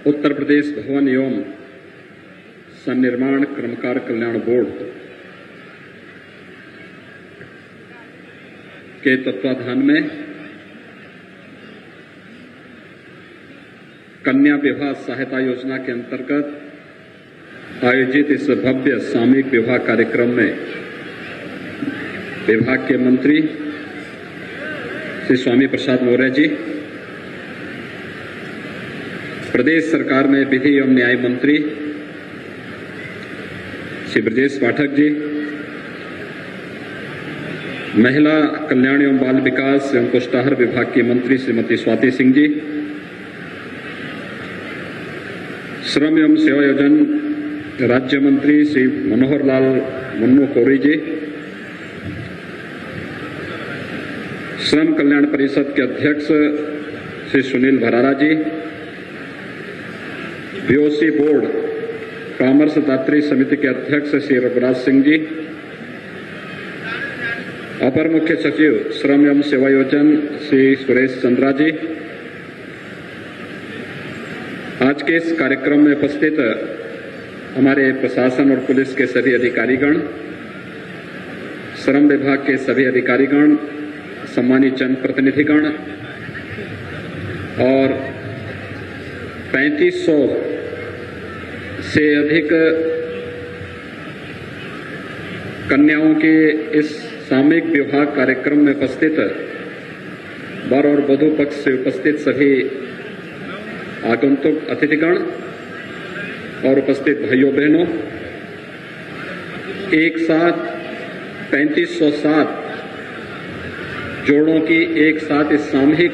उत्तर प्रदेश भवन एवं सन्निर्माण कर्मकार कल्याण बोर्ड के तत्वाधान में कन्या विवाह सहायता योजना के अंतर्गत आयोजित इस भव्य सामूहिक विवाह कार्यक्रम में विभाग के मंत्री श्री स्वामी प्रसाद मौर्य जी, प्रदेश सरकार में विधि एवं न्याय मंत्री श्री ब्रजेश पाठक जी, महिला कल्याण एवं बाल विकास एवं पुष्टाहार विभाग की मंत्री श्रीमती स्वाति सिंह जी, श्रम एवं सेवायोजन राज्य मंत्री श्री मनोहर लाल मुन्नू कोरी जी, श्रम कल्याण परिषद के अध्यक्ष श्री सुनील भरारा जी, बीओसी बोर्ड कॉमर्स दात्री समिति के अध्यक्ष श्री रघुराज सिंह जी, अपर मुख्य सचिव श्रम एवं सेवायोजन श्री सुरेश चंद्रा जी, आज के इस कार्यक्रम में उपस्थित हमारे प्रशासन और पुलिस के सभी अधिकारीगण, श्रम विभाग के सभी अधिकारीगण, सम्मानित जनप्रतिनिधिगण और 3500 से अधिक कन्याओं के इस सामूहिक विवाह कार्यक्रम में उपस्थित वर और वधू पक्ष से उपस्थित सभी आगंतुक अतिथिगण और उपस्थित भाइयों बहनों, एक साथ 3507 जोड़ों की एक साथ इस सामूहिक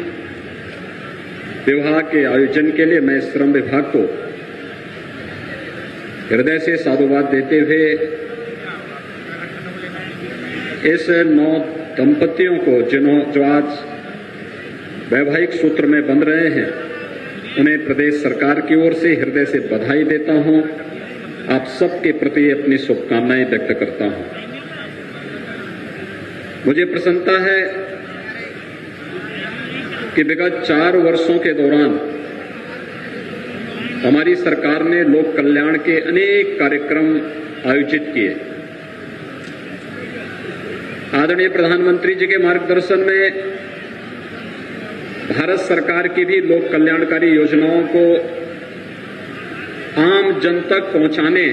विवाह के आयोजन के लिए मैं श्रम विभाग को हृदय से साधुवाद देते हुए इस 9 दंपतियों को जो आज वैवाहिक सूत्र में बंध रहे हैं, उन्हें प्रदेश सरकार की ओर से हृदय से बधाई देता हूं। आप सबके प्रति अपनी शुभकामनाएं व्यक्त करता हूं। मुझे प्रसन्नता है कि विगत 4 वर्षों के दौरान हमारी सरकार ने लोक कल्याण के अनेक कार्यक्रम आयोजित किए। आदरणीय प्रधानमंत्री जी के मार्गदर्शन में भारत सरकार की भी लोक कल्याणकारी योजनाओं को आम जन तक पहुंचाने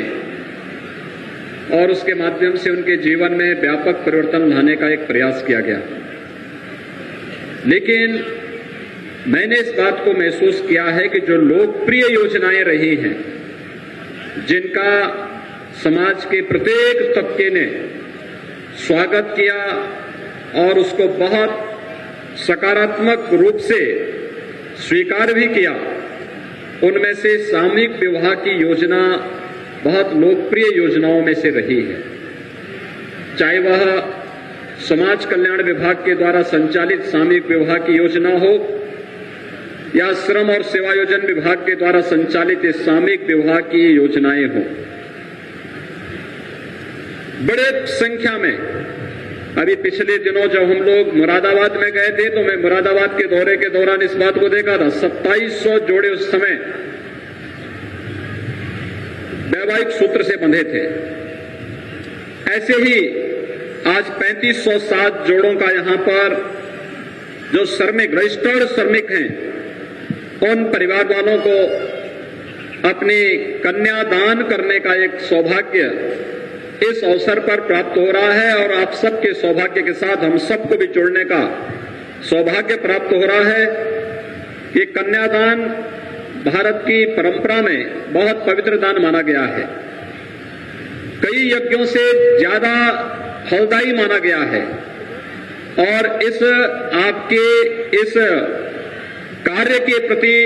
और उसके माध्यम से उनके जीवन में व्यापक परिवर्तन लाने का एक प्रयास किया गया। लेकिन मैंने इस बात को महसूस किया है कि जो लोकप्रिय योजनाएं रही हैं, जिनका समाज के प्रत्येक तबके ने स्वागत किया और उसको बहुत सकारात्मक रूप से स्वीकार भी किया, उनमें से सामूहिक विवाह की योजना बहुत लोकप्रिय योजनाओं में से रही है। चाहे वह समाज कल्याण विभाग के द्वारा संचालित सामूहिक विवाह की योजना हो या श्रम और सेवायोजन विभाग के द्वारा संचालित सामूहिक विवाह की योजनाएं हो। बड़े संख्या में अभी पिछले दिनों जब हम लोग मुरादाबाद में गए थे तो मैं मुरादाबाद के दौरे के दौरान इस बात को देखा था, 2700 जोड़े उस समय वैवाहिक सूत्र से बंधे थे। ऐसे ही आज 3507 जोड़ों का यहां पर जो श्रमिक रजिस्टर्ड श्रमिक हैं, उन परिवार वालों को अपनी कन्यादान करने का एक सौभाग्य इस अवसर पर प्राप्त हो रहा है और आप सबके सौभाग्य के साथ हम सबको भी जुड़ने का सौभाग्य प्राप्त हो रहा है। ये कन्यादान भारत की परंपरा में बहुत पवित्र दान माना गया है, कई यज्ञों से ज्यादा फलदायी माना गया है और इस आपके इस कार्य के प्रति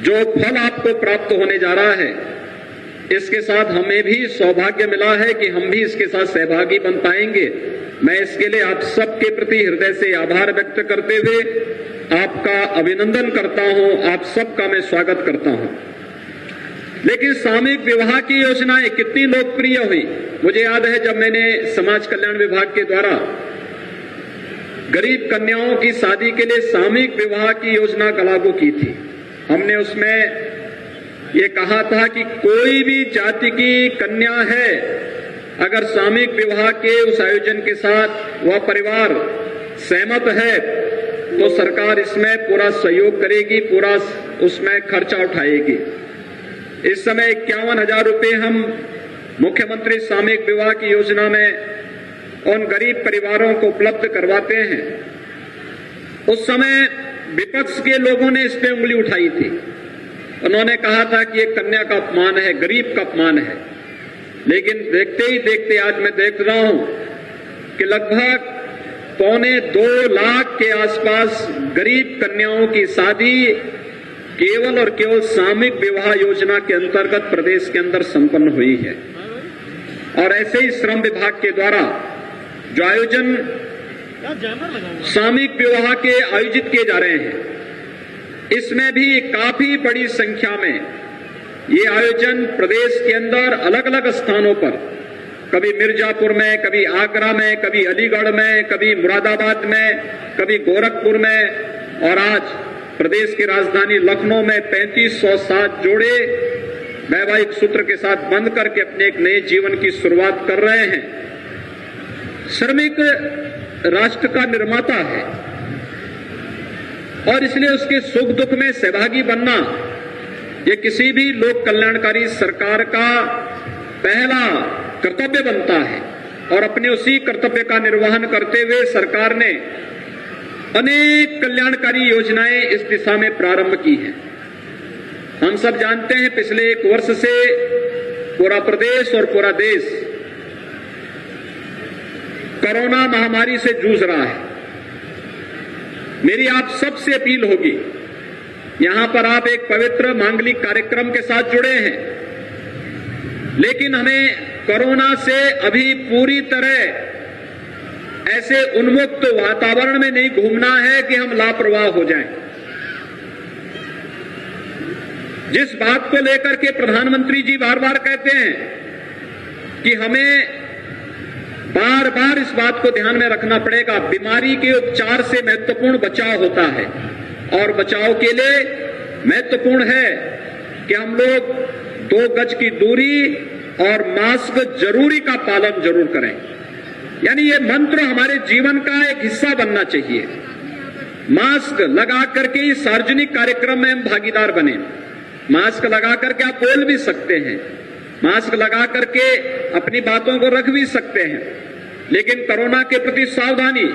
जो फल आपको प्राप्त होने जा रहा है, इसके साथ हमें भी सौभाग्य मिला है कि हम भी इसके साथ सहभागी बन पाएंगे। मैं इसके लिए आप सबके प्रति हृदय से आभार व्यक्त करते हुए आपका अभिनंदन करता हूं, आप सबका मैं स्वागत करता हूं। लेकिन सामूहिक विवाह की योजनाएं कितनी लोकप्रिय हुई। मुझे याद है जब मैंने समाज कल्याण विभाग के द्वारा गरीब कन्याओं की शादी के लिए सामूहिक विवाह की योजना लागू की थी। हमने उसमें ये कहा था कि कोई भी जाति की कन्या है, अगर सामूहिक विवाह के उस आयोजन के साथ वह परिवार सहमत है तो सरकार इसमें पूरा सहयोग करेगी, पूरा उसमें खर्चा उठाएगी। इस समय 51,000 रुपये हम मुख्यमंत्री सामूहिक विवाह की योजना में उन गरीब परिवारों को उपलब्ध करवाते हैं। उस समय विपक्ष के लोगों ने इस पे उंगली उठाई थी। उन्होंने कहा था कि ये कन्या का अपमान है, गरीब का अपमान है। लेकिन देखते ही देखते आज मैं देख रहा हूं कि लगभग 2.25 लाख के आसपास गरीब कन्याओं की शादी केवल और केवल सामूहिक विवाह योजना के अंतर्गत प्रदेश के अंदर संपन्न हुई है। और ऐसे ही श्रम विभाग के द्वारा जो आयोजन सामूहिक विवाह के आयोजित किए जा रहे हैं, इसमें भी काफी बड़ी संख्या में ये आयोजन प्रदेश के अंदर अलग अलग स्थानों पर, कभी मिर्जापुर में, कभी आगरा में, कभी अलीगढ़ में, कभी मुरादाबाद में, कभी गोरखपुर में, और आज प्रदेश की राजधानी लखनऊ में 3507 जोड़े वैवाहिक सूत्र के साथ बंध करके अपने एक नए जीवन की शुरुआत कर रहे हैं। श्रमिक राष्ट्र का निर्माता है और इसलिए उसके सुख दुख में सहभागी बनना ये किसी भी लोक कल्याणकारी सरकार का पहला कर्तव्य बनता है। और अपने उसी कर्तव्य का निर्वहन करते हुए सरकार ने अनेक कल्याणकारी योजनाएं इस दिशा में प्रारंभ की हैं। हम सब जानते हैं पिछले 1 वर्ष से पूरा प्रदेश और पूरा देश कोरोना महामारी से जूझ रहा है। मेरी आप सबसे अपील होगी, यहां पर आप एक पवित्र मांगलिक कार्यक्रम के साथ जुड़े हैं, लेकिन हमें कोरोना से अभी पूरी तरह ऐसे उन्मुक्त वातावरण में नहीं घूमना है कि हम लापरवाह हो जाएं। जिस बात को लेकर के प्रधानमंत्री जी बार बार कहते हैं कि हमें बार बार इस बात को ध्यान में रखना पड़ेगा, बीमारी के उपचार से महत्वपूर्ण बचाव होता है और बचाव के लिए महत्वपूर्ण है कि हम लोग 2 गज की दूरी और मास्क जरूरी का पालन जरूर करें। यानी ये मंत्र हमारे जीवन का एक हिस्सा बनना चाहिए। मास्क लगा करके ही सार्वजनिक कार्यक्रम में हम भागीदार बने। मास्क लगा करके आप बोल भी सकते हैं, मास्क लगा करके अपनी बातों को रख भी सकते हैं, लेकिन कोरोना के प्रति सावधानी,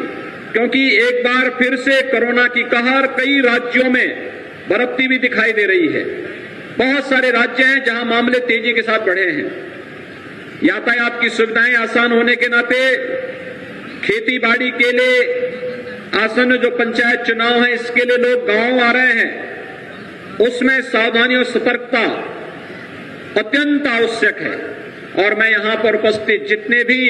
क्योंकि एक बार फिर से कोरोना की कहर कई राज्यों में बरतती भी दिखाई दे रही है। बहुत सारे राज्य हैं जहां मामले तेजी के साथ बढ़े हैं। यातायात की सुविधाएं आसान होने के नाते खेती बाड़ी के लिए आसन्न जो पंचायत चुनाव है इसके लिए लोग गांव आ रहे हैं, उसमें सावधानी और सतर्कता अत्यंत आवश्यक है। और मैं यहां पर उपस्थित जितने भी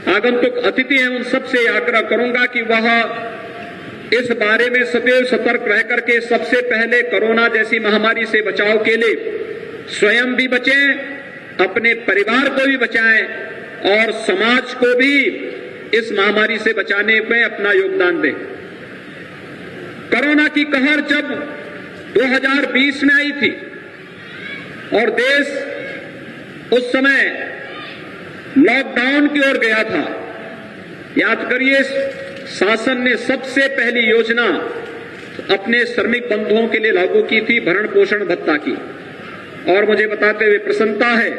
आगंतुक अतिथि हैं उन सबसे आग्रह करूंगा कि वह इस बारे में सदैव सतर्क रह करके सबसे पहले कोरोना जैसी महामारी से बचाव के लिए स्वयं भी बचें, अपने परिवार को भी बचाएं और समाज को भी इस महामारी से बचाने में अपना योगदान दें। कोरोना की कहर जब 2020 में आई थी और देश उस समय लॉकडाउन की ओर गया था, याद करिए शासन ने सबसे पहली योजना अपने श्रमिक बंधुओं के लिए लागू की थी, भरण पोषण भत्ता की। और मुझे बताते हुए प्रसन्नता है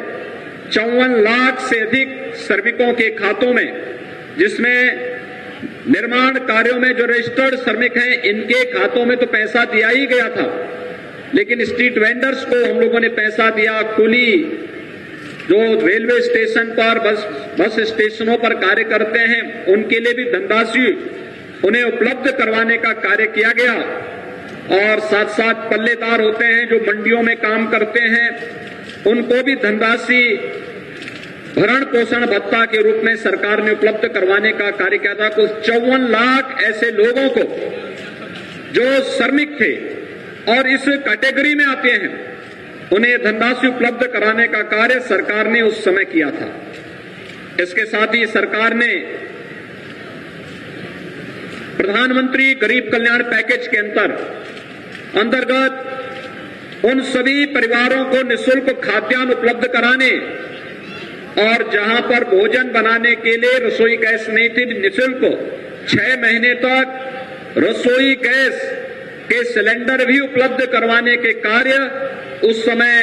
54 लाख से अधिक श्रमिकों के खातों में, जिसमें निर्माण कार्यों में जो रजिस्टर्ड श्रमिक हैं इनके खातों में तो पैसा दिया ही गया था, लेकिन स्ट्रीट वेंडर्स को हम लोगों ने पैसा दिया। कुली जो रेलवे स्टेशन पर बस स्टेशनों पर कार्य करते हैं उनके लिए भी धनराशि उन्हें उपलब्ध करवाने का कार्य किया गया। और साथ साथ पल्लेदार होते हैं जो मंडियों में काम करते हैं उनको भी धनराशि भरण पोषण भत्ता के रूप में सरकार ने उपलब्ध करवाने का कार्य किया था। कुल 54 लाख ऐसे लोगों को जो श्रमिक थे और इस कैटेगरी में आते हैं उन्हें धनराशि उपलब्ध कराने का कार्य सरकार ने उस समय किया था। इसके साथ ही सरकार ने प्रधानमंत्री गरीब कल्याण पैकेज के अंतर्गत उन सभी परिवारों को निःशुल्क खाद्यान्न उपलब्ध कराने और जहां पर भोजन बनाने के लिए रसोई गैस नहीं थी, निःशुल्क 6 महीने तक रसोई गैस के सिलेंडर भी उपलब्ध करवाने के कार्य उस समय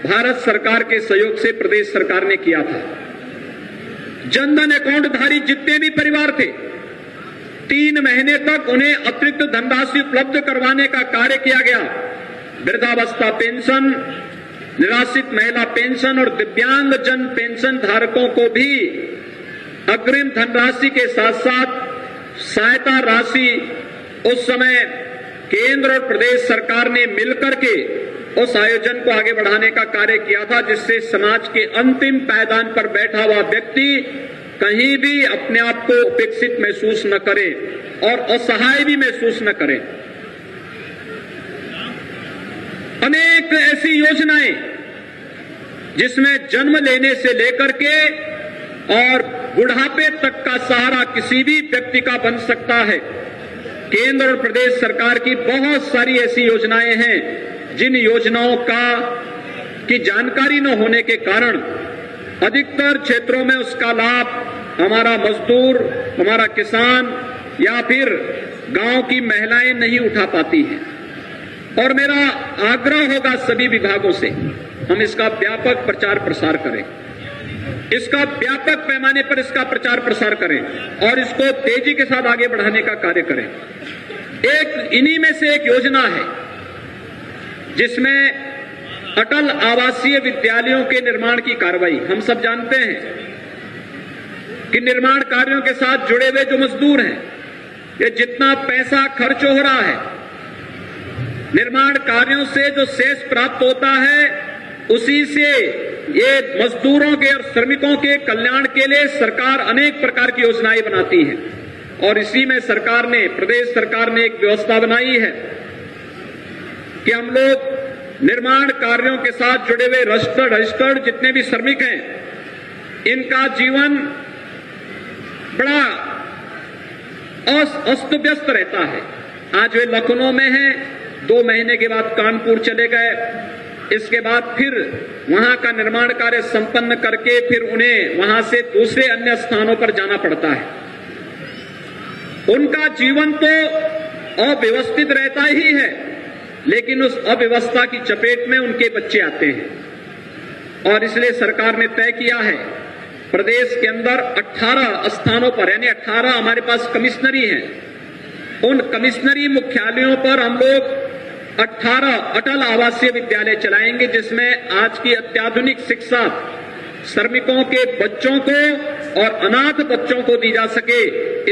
भारत सरकार के सहयोग से प्रदेश सरकार ने किया था। जनधन अकाउंट धारी जितने भी परिवार थे 3 महीने तक उन्हें अतिरिक्त धनराशि उपलब्ध करवाने का कार्य किया गया। वृद्धावस्था पेंशन, निराश्रित महिला पेंशन और दिव्यांग जन पेंशन धारकों को भी अग्रिम धनराशि के साथ साथ सहायता राशि उस समय केंद्र और प्रदेश सरकार ने मिलकर के उस आयोजन को आगे बढ़ाने का कार्य किया था, जिससे समाज के अंतिम पायदान पर बैठा हुआ व्यक्ति कहीं भी अपने आप को उपेक्षित महसूस न करे और असहाय भी महसूस न करे। अनेक ऐसी योजनाएं जिसमें जन्म लेने से लेकर के और बुढ़ापे तक का सहारा किसी भी व्यक्ति का बन सकता है। केंद्र और प्रदेश सरकार की बहुत सारी ऐसी योजनाएं हैं जिन योजनाओं की जानकारी न होने के कारण अधिकतर क्षेत्रों में उसका लाभ हमारा मजदूर, हमारा किसान या फिर गांव की महिलाएं नहीं उठा पाती हैं। और मेरा आग्रह होगा सभी विभागों से हम इसका व्यापक प्रचार प्रसार करें, इसका व्यापक पैमाने पर इसका प्रचार प्रसार करें और इसको तेजी के साथ आगे बढ़ाने का कार्य करें। इन्हीं में से एक योजना है जिसमें अटल आवासीय विद्यालयों के निर्माण की कार्रवाई, हम सब जानते हैं कि निर्माण कार्यों के साथ जुड़े हुए जो मजदूर हैं, ये जितना पैसा खर्च हो रहा है निर्माण कार्यों से जो शेष प्राप्त होता है उसी से ये मजदूरों के और श्रमिकों के कल्याण के लिए सरकार अनेक प्रकार की योजनाएं बनाती है। और इसी में सरकार ने, प्रदेश सरकार ने एक व्यवस्था बनाई है कि हम लोग निर्माण कार्यों के साथ जुड़े हुए रजिस्टर्ड जितने भी श्रमिक हैं इनका जीवन बड़ा अस्त व्यस्त रहता है। आज वे लखनऊ में हैं, 2 महीने के बाद कानपुर चले गए, इसके बाद फिर वहां का निर्माण कार्य संपन्न करके फिर उन्हें वहां से दूसरे अन्य स्थानों पर जाना पड़ता है। उनका जीवन तो अव्यवस्थित रहता ही है, लेकिन उस अव्यवस्था की चपेट में उनके बच्चे आते हैं। और इसलिए सरकार ने तय किया है प्रदेश के अंदर 18 स्थानों पर, यानी 18 हमारे पास कमिश्नरी हैं, उन कमिश्नरी मुख्यालयों पर हम लोग 18 अटल आवासीय विद्यालय चलाएंगे, जिसमें आज की अत्याधुनिक शिक्षा श्रमिकों के बच्चों को और अनाथ बच्चों को दी जा सके।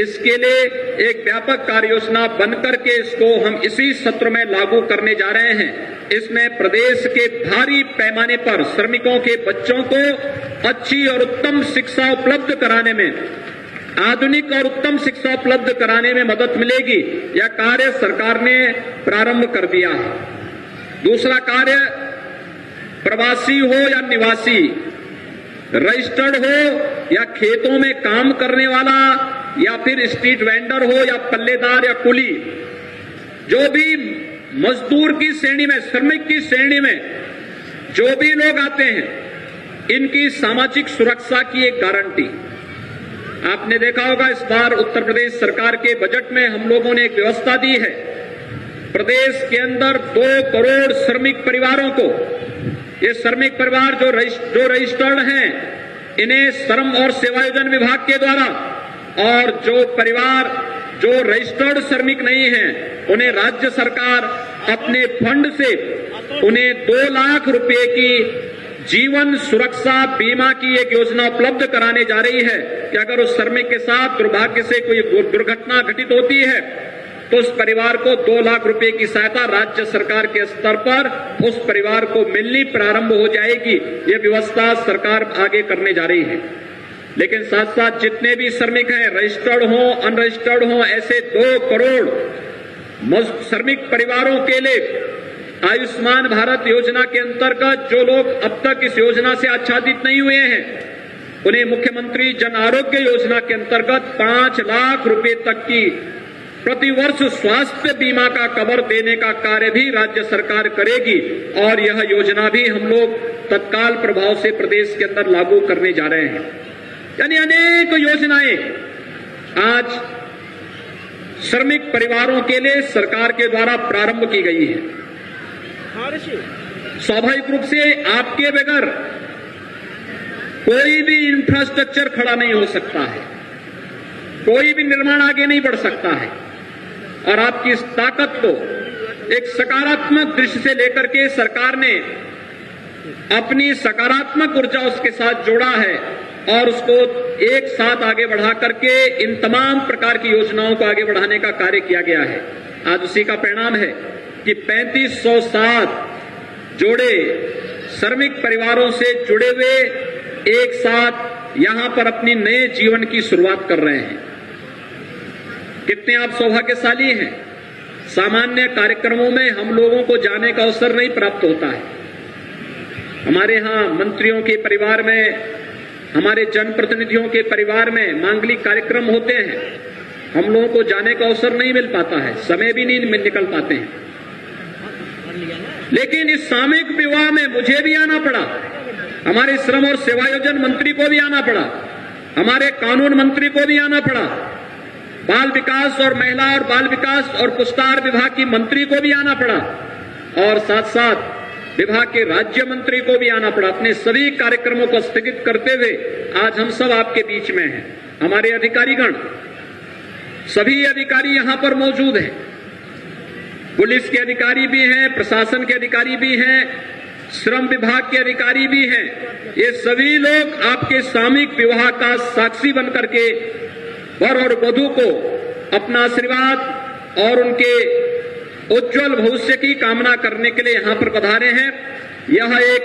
इसके लिए एक व्यापक कार्य योजना बनकर के इसको हम इसी सत्र में लागू करने जा रहे हैं। इसमें प्रदेश के भारी पैमाने पर श्रमिकों के बच्चों को अच्छी और उत्तम शिक्षा उपलब्ध कराने में, आधुनिक और उत्तम शिक्षा उपलब्ध कराने में मदद मिलेगी। यह कार्य सरकार ने प्रारंभ कर दिया है। दूसरा कार्य, प्रवासी हो या निवासी, रजिस्टर्ड हो या खेतों में काम करने वाला या फिर स्ट्रीट वेंडर हो या पल्लेदार या कुली, जो भी मजदूर की श्रेणी में, श्रमिक की श्रेणी में जो भी लोग आते हैं, इनकी सामाजिक सुरक्षा की एक गारंटी। आपने देखा होगा इस बार उत्तर प्रदेश सरकार के बजट में हम लोगों ने एक व्यवस्था दी है। प्रदेश के अंदर 2 करोड़ श्रमिक परिवारों को, ये श्रमिक परिवार जो रजिस्टर्ड हैं, इन्हें श्रम और सेवायोजन विभाग के द्वारा, और जो परिवार जो रजिस्टर्ड श्रमिक नहीं हैं, उन्हें राज्य सरकार अपने फंड से उन्हें 2 लाख रुपए की जीवन सुरक्षा बीमा की एक योजना उपलब्ध कराने जा रही है कि अगर उस श्रमिक के साथ दुर्भाग्य से कोई दुर्घटना घटित होती है तो उस परिवार को 2 लाख रुपए की सहायता राज्य सरकार के स्तर पर उस परिवार को मिलनी प्रारंभ हो जाएगी। ये व्यवस्था सरकार आगे करने जा रही है। लेकिन साथ साथ जितने भी श्रमिक हैं, रजिस्टर्ड हो, अनरजिस्टर्ड हो, ऐसे 2 करोड़ श्रमिक परिवारों के लिए आयुष्मान भारत योजना के अंतर्गत जो लोग अब तक इस योजना से आच्छादित नहीं हुए हैं, उन्हें मुख्यमंत्री जन आरोग्य योजना के अंतर्गत 5 लाख रुपए तक की प्रतिवर्ष स्वास्थ्य बीमा का कवर देने का कार्य भी राज्य सरकार करेगी और यह योजना भी हम लोग तत्काल प्रभाव से प्रदेश के अंदर लागू करने जा रहे हैं। यानी अनेक योजनाएं आज श्रमिक परिवारों के लिए सरकार के द्वारा प्रारंभ की गई है। स्वाभाविक रूप से आपके बगैर कोई भी इंफ्रास्ट्रक्चर खड़ा नहीं हो सकता है, कोई भी निर्माण आगे नहीं बढ़ सकता है और आपकी इस ताकत को एक सकारात्मक दृष्टि से लेकर के सरकार ने अपनी सकारात्मक ऊर्जा उसके साथ जोड़ा है और उसको एक साथ आगे बढ़ा करके इन तमाम प्रकार की योजनाओं को आगे बढ़ाने का कार्य किया गया है। आज उसी का परिणाम है कि 3507 जोड़े श्रमिक परिवारों से जुड़े हुए एक साथ यहां पर अपनी नए जीवन की शुरुआत कर रहे हैं। कितने आप सौभाग्यशाली हैं। सामान्य कार्यक्रमों में हम लोगों को जाने का अवसर नहीं प्राप्त होता है। हमारे यहां मंत्रियों के परिवार में, हमारे जनप्रतिनिधियों के परिवार में मांगलिक कार्यक्रम होते हैं, हम लोगों को जाने का अवसर नहीं मिल पाता है, समय भी नहीं निकल पाते हैं। लेकिन इस सामूहिक विवाह में मुझे भी आना पड़ा, हमारे श्रम और सेवायोजन मंत्री को भी आना पड़ा, हमारे कानून मंत्री को भी आना पड़ा, बाल विकास और महिला और बाल विकास और पुरस्कार विभाग की मंत्री को भी आना पड़ा और साथ साथ विभाग के राज्य मंत्री को भी आना पड़ा। अपने सभी कार्यक्रमों को स्थगित करते हुए आज हम सब आपके बीच में हैं। हमारे अधिकारीगण, सभी अधिकारी यहां पर मौजूद हैं, पुलिस के अधिकारी भी हैं, प्रशासन के अधिकारी भी हैं, श्रम विभाग के अधिकारी भी हैं। ये सभी लोग आपके सामूहिक विवाह का साक्षी बनकर के वर और वधू को अपना आशीर्वाद और उनके उज्जवल भविष्य की कामना करने के लिए यहां पर पधारे हैं। यह एक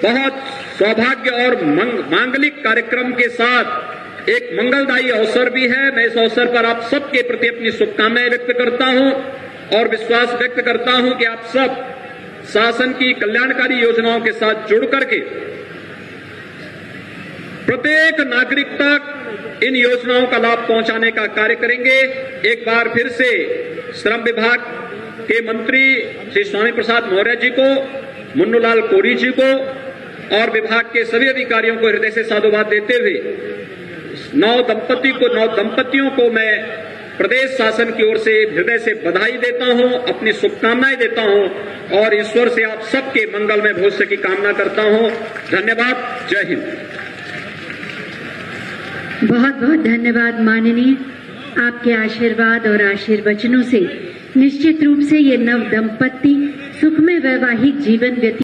बहुत सौभाग्य और मांगलिक कार्यक्रम के साथ एक मंगलदायी अवसर भी है। मैं इस अवसर पर आप सबके प्रति अपनी शुभकामनाएं व्यक्त करता हूं और विश्वास व्यक्त करता हूं कि आप सब शासन की कल्याणकारी योजनाओं के साथ जुड़ करके प्रत्येक नागरिक तक इन योजनाओं का लाभ पहुंचाने का कार्य करेंगे। एक बार फिर से श्रम विभाग के मंत्री श्री स्वामी प्रसाद मौर्य जी को, मुन्नूलाल कोरी जी को और विभाग के सभी अधिकारियों को हृदय से साधुवाद देते हुए नौ दंपतियों को मैं प्रदेश शासन की ओर से हृदय से बधाई देता हूं, अपनी शुभकामनाएं देता हूं और ईश्वर से आप सबके मंगलमय भविष्य की कामना करता हूं। धन्यवाद। जय हिंद। बहुत बहुत धन्यवाद माननीय। आपके आशीर्वाद और आशीर्वचनों से निश्चित रूप से ये नव दंपति सुखमय वैवाहिक जीवन व्यतीत